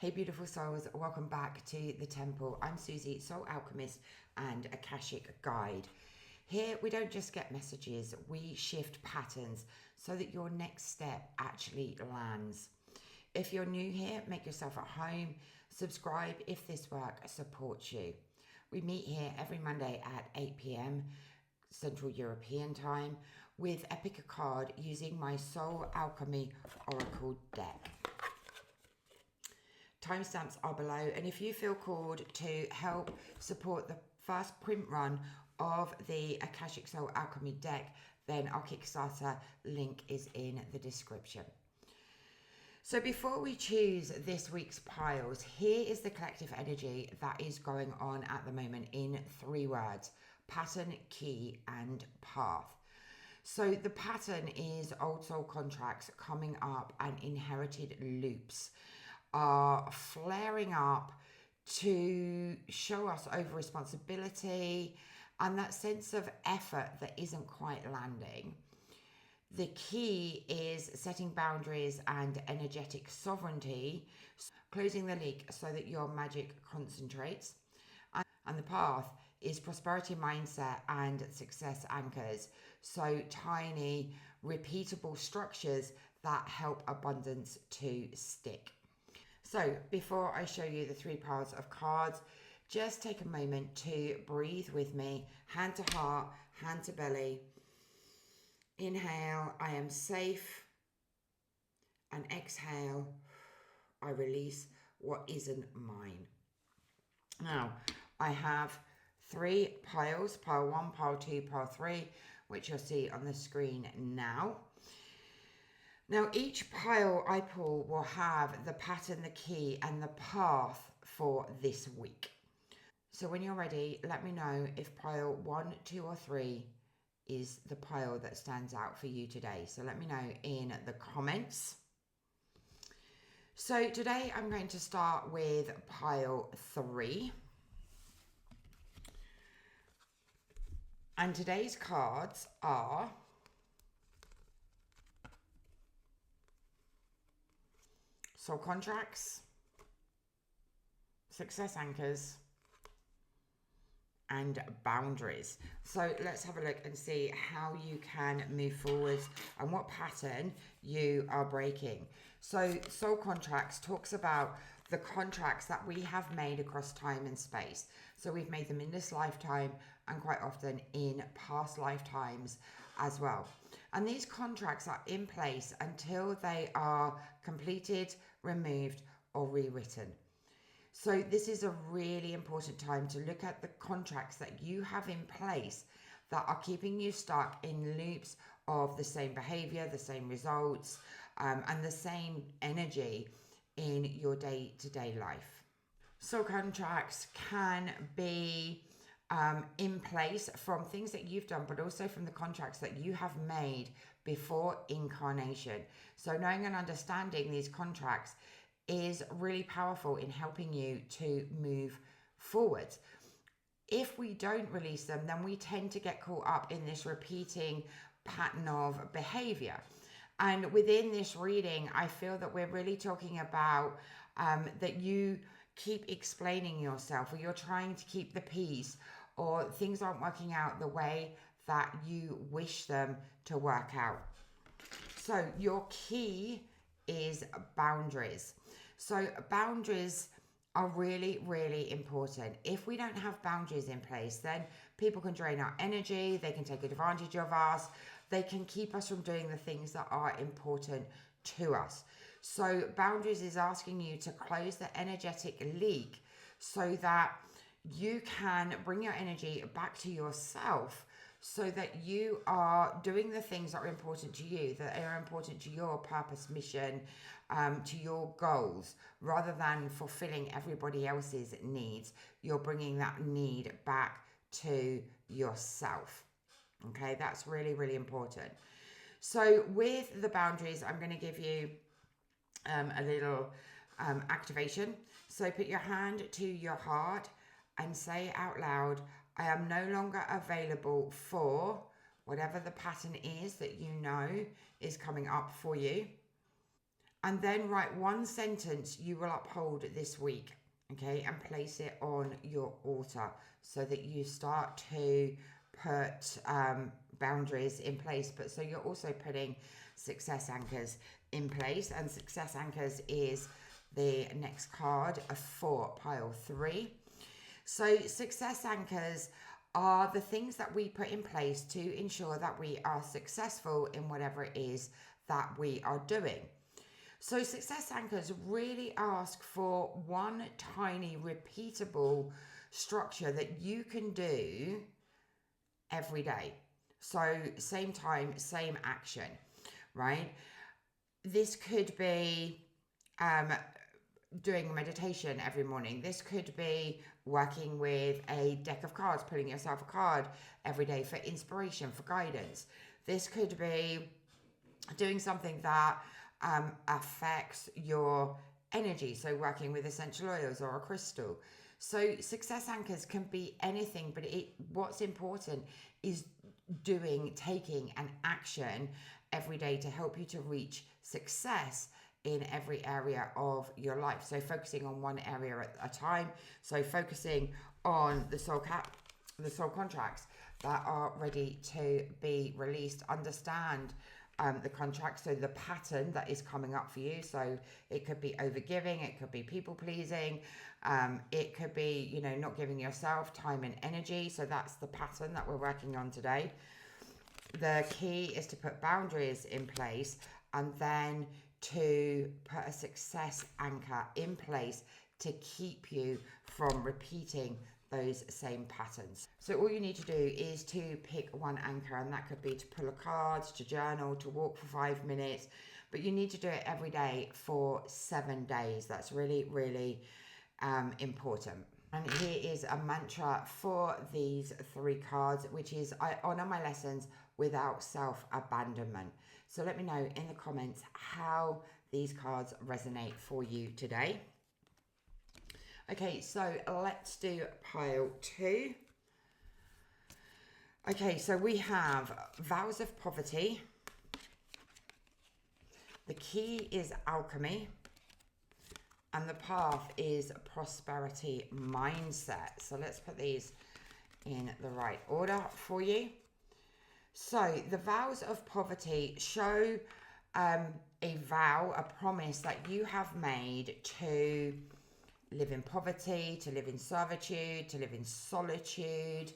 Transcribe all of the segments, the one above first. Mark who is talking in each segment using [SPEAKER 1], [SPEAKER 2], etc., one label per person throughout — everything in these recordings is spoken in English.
[SPEAKER 1] Hey beautiful souls, welcome back to the temple. I'm Susie, Soul Alchemist and Akashic Guide. Here we don't just get messages, we shift patterns so that your next step actually lands. If you're new here, make yourself at home, subscribe if this work supports you. We meet here every Monday at 8 p.m. Central European time with a pick-a-card using my Soul Alchemy Oracle deck. Timestamps are below, and if you feel called to help support the first print run of the Akashic Soul Alchemy deck, then our Kickstarter link is in the description. So before we choose this week's piles, here is the collective energy that is going on at the moment in 3 words: pattern, key, and path. So the pattern is old soul contracts coming up and inherited loops are flaring up to show us over responsibility and that sense of effort that isn't quite landing. The key is setting boundaries and energetic sovereignty, closing the leak so that your magic concentrates. And the path is prosperity mindset and success anchors. So tiny, repeatable structures that help abundance to stick. So before I show you the 3 piles of cards, just take a moment to breathe with me, hand to heart, hand to belly. Inhale, I am safe. And exhale, I release what isn't mine. Now, I have 3 piles, pile 1, pile 2, pile 3, which you'll see on the screen now. Now, each pile I pull will have the pattern, the key, and the path for this week. So when you're ready, let me know if pile 1, 2, or 3 is the pile that stands out for you today. So let me know in the comments. So today I'm going to start with pile 3. And today's cards are soul contracts, success anchors, and boundaries. So let's have a look and see how you can move forward and what pattern you are breaking. So soul contracts talks about the contracts that we have made across time and space. So we've made them in this lifetime and quite often in past lifetimes as well. And these contracts are in place until they are completed, removed, or rewritten. So this is a really important time to look at the contracts that you have in place that are keeping you stuck in loops of the same behavior, the same results, and the same energy in your day-to-day life. So contracts can be in place from things that you've done, but also from the contracts that you have made before incarnation. So knowing and understanding these contracts is really powerful in helping you to move forward. If we don't release them, then we tend to get caught up in this repeating pattern of behavior. And within this reading, I feel that we're really talking about that you keep explaining yourself, or you're trying to keep the peace, or things aren't working out the way that you wish them to work out. So your key is boundaries. So boundaries are really, really important. If we don't have boundaries in place, then people can drain our energy, they can take advantage of us, they can keep us from doing the things that are important to us. So boundaries is asking you to close the energetic leak so that you can bring your energy back to yourself, so that you are doing the things that are important to you, that are important to your purpose, mission, to your goals, rather than fulfilling everybody else's needs. You're bringing that need back to yourself. Okay, that's really, really important. So with the boundaries, I'm going to give you a little activation. So put your hand to your heart and say out loud, I am no longer available for whatever the pattern is that you know is coming up for you. And then write one sentence you will uphold this week, okay, and place it on your altar so that you start to put boundaries in place. But so you're also putting success anchors in place, and success anchors is the next card for pile 3. So success anchors are the things that we put in place to ensure that we are successful in whatever it is that we are doing. So success anchors really ask for one tiny repeatable structure that you can do every day. So same time, same action, right? This could be doing meditation every morning. This could be working with a deck of cards, pulling yourself a card every day for inspiration, for guidance. This could be doing something that affects your energy, so working with essential oils or a crystal. So success anchors can be anything, but what's important is taking an action every day to help you to reach success in every area of your life. So focusing on one area at a time. So focusing on the soul contracts that are ready to be released. Understand the contract, so the pattern that is coming up for you. So it could be overgiving, it could be people pleasing, it could be, not giving yourself time and energy. So that's the pattern that we're working on today. The key is to put boundaries in place, and then to put a success anchor in place to keep you from repeating those same patterns. So all you need to do is to pick one anchor, and that could be to pull a card, to journal, to walk for 5 minutes, but you need to do it every day for 7 days. That's really, really important. And here is a mantra for these 3 cards, which is, I honor my lessons without self-abandonment. So let me know in the comments how these cards resonate for you today. Okay, so let's do pile 2. Okay, so we have vows of poverty. The key is alchemy. And the path is prosperity mindset. So let's put these in the right order for you. So the vows of poverty show a vow, a promise that you have made to live in poverty, to live in servitude, to live in solitude.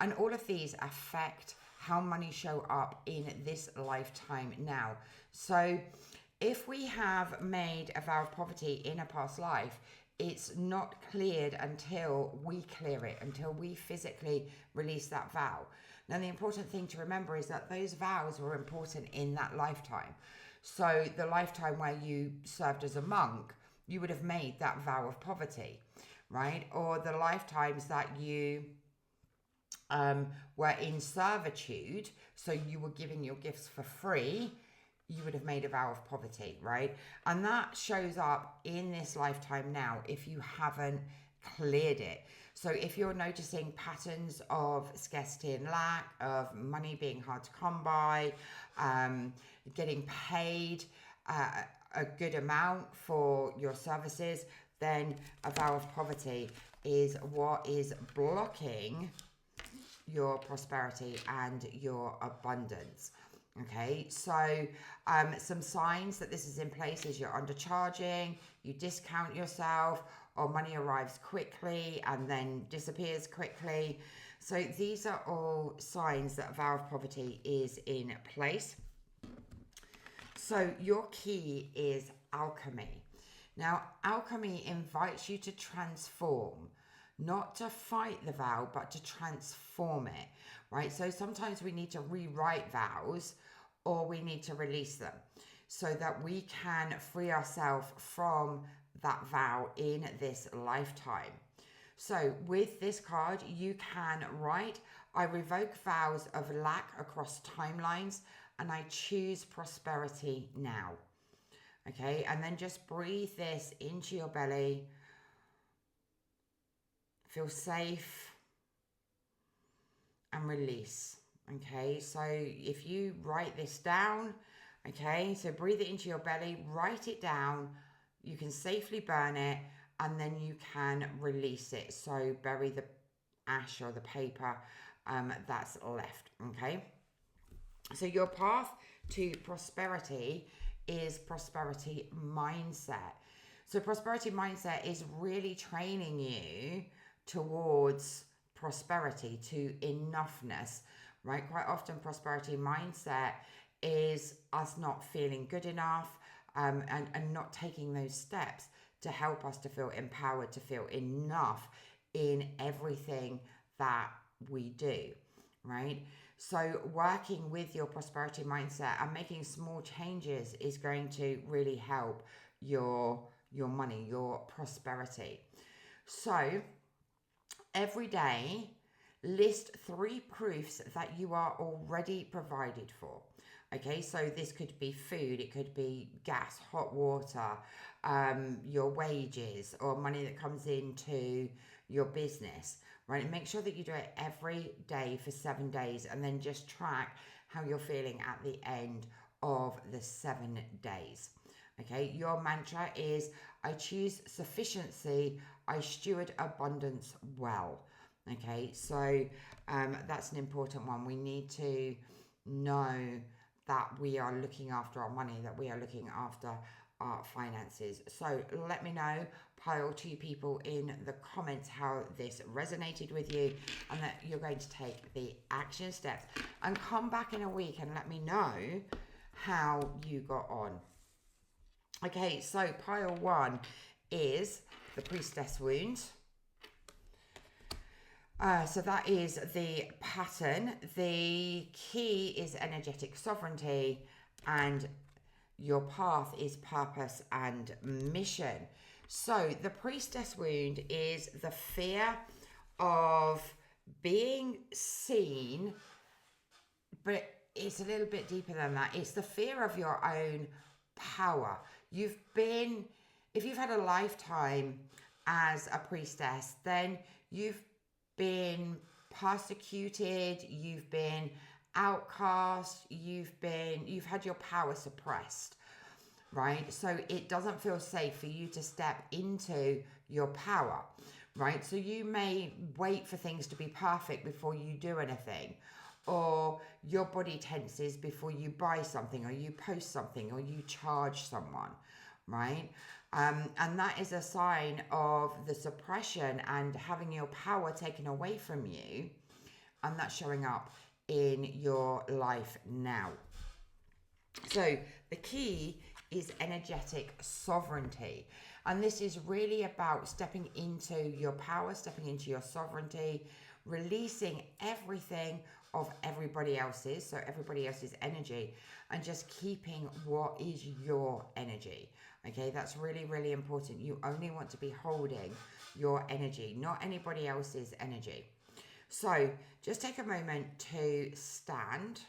[SPEAKER 1] And all of these affect how money show up in this lifetime now. So if we have made a vow of poverty in a past life, it's not cleared until we clear it, until we physically release that vow. Now, the important thing to remember is that those vows were important in that lifetime. So the lifetime where you served as a monk, you would have made that vow of poverty, right? Or the lifetimes that you were in servitude, so you were giving your gifts for free, you would have made a vow of poverty, right? And that shows up in this lifetime now if you haven't cleared it. So if you're noticing patterns of scarcity and lack, of money being hard to come by, getting paid a good amount for your services, then a vow of poverty is what is blocking your prosperity and your abundance. Okay, so some signs that this is in place is you're undercharging, you discount yourself, or money arrives quickly and then disappears quickly. So these are all signs that a vow of poverty is in place. So your key is alchemy. Now, alchemy invites you to transform, not to fight the vow, but to transform it, right? So sometimes we need to rewrite vows, or we need to release them so that we can free ourselves from that vow in this lifetime. So with this card, you can write, I revoke vows of lack across timelines, and I choose prosperity now. Okay, and then just breathe this into your belly. Feel safe and release. Okay, so if you write this down, Okay, so breathe it into your belly, write it down. You can safely burn it, and then you can release it. So bury the ash or the paper that's left. Okay, so your path to prosperity is prosperity mindset. So prosperity mindset is really training you towards prosperity, to enoughness, right? Quite often prosperity mindset is us not feeling good enough, and not taking those steps to help us to feel empowered, to feel enough in everything that we do, right? So working with your prosperity mindset and making small changes is going to really help your money, your prosperity. So every day, list 3 proofs that you are already provided for. Okay, so this could be food, it could be gas, hot water, your wages, or money that comes into your business, right? And make sure that you do it every day for 7 days, and then just track how you're feeling at the end of the 7 days. Okay, your mantra is, I choose sufficiency, I steward abundance well. Okay, so that's an important one. We need to know that we are looking after our money, that we are looking after our finances. So let me know, pile 2 people in the comments, how this resonated with you, and that you're going to take the action steps, and come back in a week and let me know how you got on. Okay, so pile 1 is the priestess wound. So that is the pattern. The key is energetic sovereignty, and your path is purpose and mission. So the priestess wound is the fear of being seen, but it's a little bit deeper than that. It's the fear of your own power. If you've had a lifetime as a priestess, then you've been persecuted, you've been outcast, you've had your power suppressed, right? So it doesn't feel safe for you to step into your power, right? So you may wait for things to be perfect before you do anything, or your body tenses before you buy something, or you post something, or you charge someone, right? And that is a sign of the suppression and having your power taken away from you, and that's showing up in your life now. So the key is energetic sovereignty, and this is really about stepping into your power, stepping into your sovereignty, releasing everything of everybody else's, so everybody else's energy, and just keeping what is your energy. Okay, that's really, really important. You only want to be holding your energy, not anybody else's energy. So just take a moment to stand,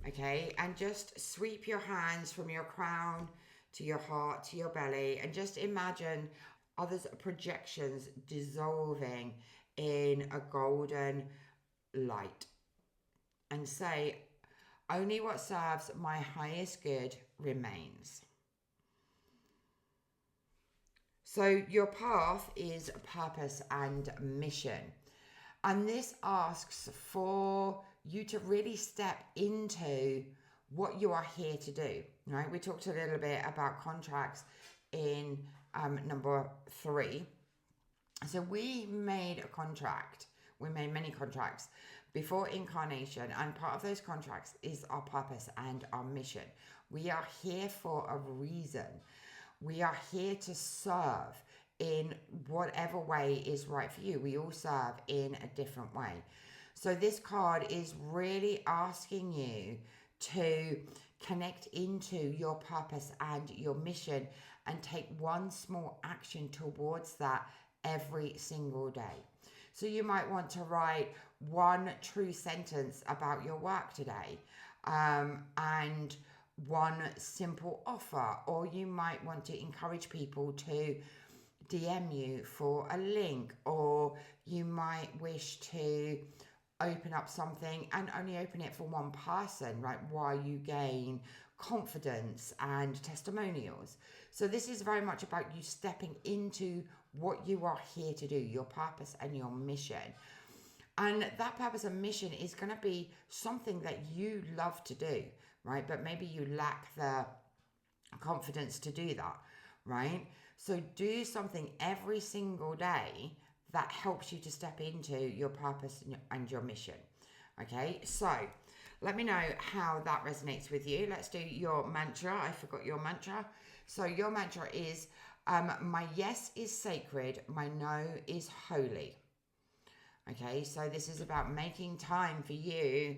[SPEAKER 1] okay, and just sweep your hands from your crown to your heart, to your belly, and just imagine others' projections dissolving in a golden light, and say, only what serves my highest good remains. So your path is purpose and mission. And this asks for you to really step into what you are here to do, right? We talked a little bit about contracts in number 3. So we made a contract. We made many contracts before incarnation, and part of those contracts is our purpose and our mission. We are here for a reason. We are here to serve in whatever way is right for you. We all serve in a different way. So this card is really asking you to connect into your purpose and your mission, and take one small action towards that every single day. So you might want to write one true sentence about your work today, and one simple offer, or you might want to encourage people to DM you for a link, or you might wish to open up something and only open it for one person, right? While you gain confidence and testimonials. So this is very much about you stepping into what you are here to do, your purpose and your mission. And that purpose and mission is going to be something that you love to do, right? But maybe you lack the confidence to do that, right? So do something every single day that helps you to step into your purpose and your mission. Okay, so let me know how that resonates with you. Let's do your mantra. I forgot your mantra. So your mantra is, my yes is sacred, my no is holy. Okay, so this is about making time for you,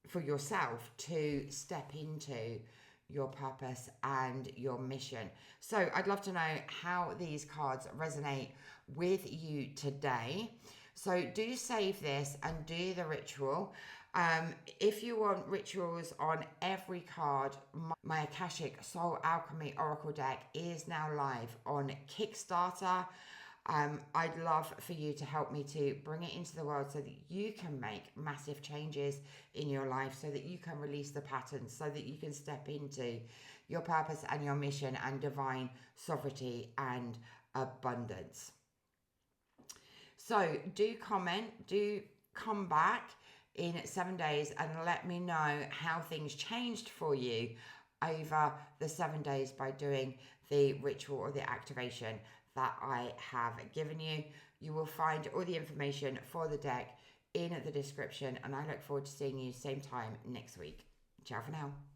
[SPEAKER 1] for yourself, to step into your purpose and your mission. So I'd love to know how these cards resonate with you today. So do save this and do the ritual. If you want rituals on every card, my Akashic Soul Alchemy Oracle deck is now live on Kickstarter. I'd love for you to help me to bring it into the world so that you can make massive changes in your life, so that you can release the patterns, so that you can step into your purpose and your mission and divine sovereignty and abundance. So do comment, do come back in 7 days and let me know how things changed for you over the 7 days by doing the ritual or the activation that I have given you. You will find all the information for the deck in the description, and I look forward to seeing you same time next week. Ciao for now.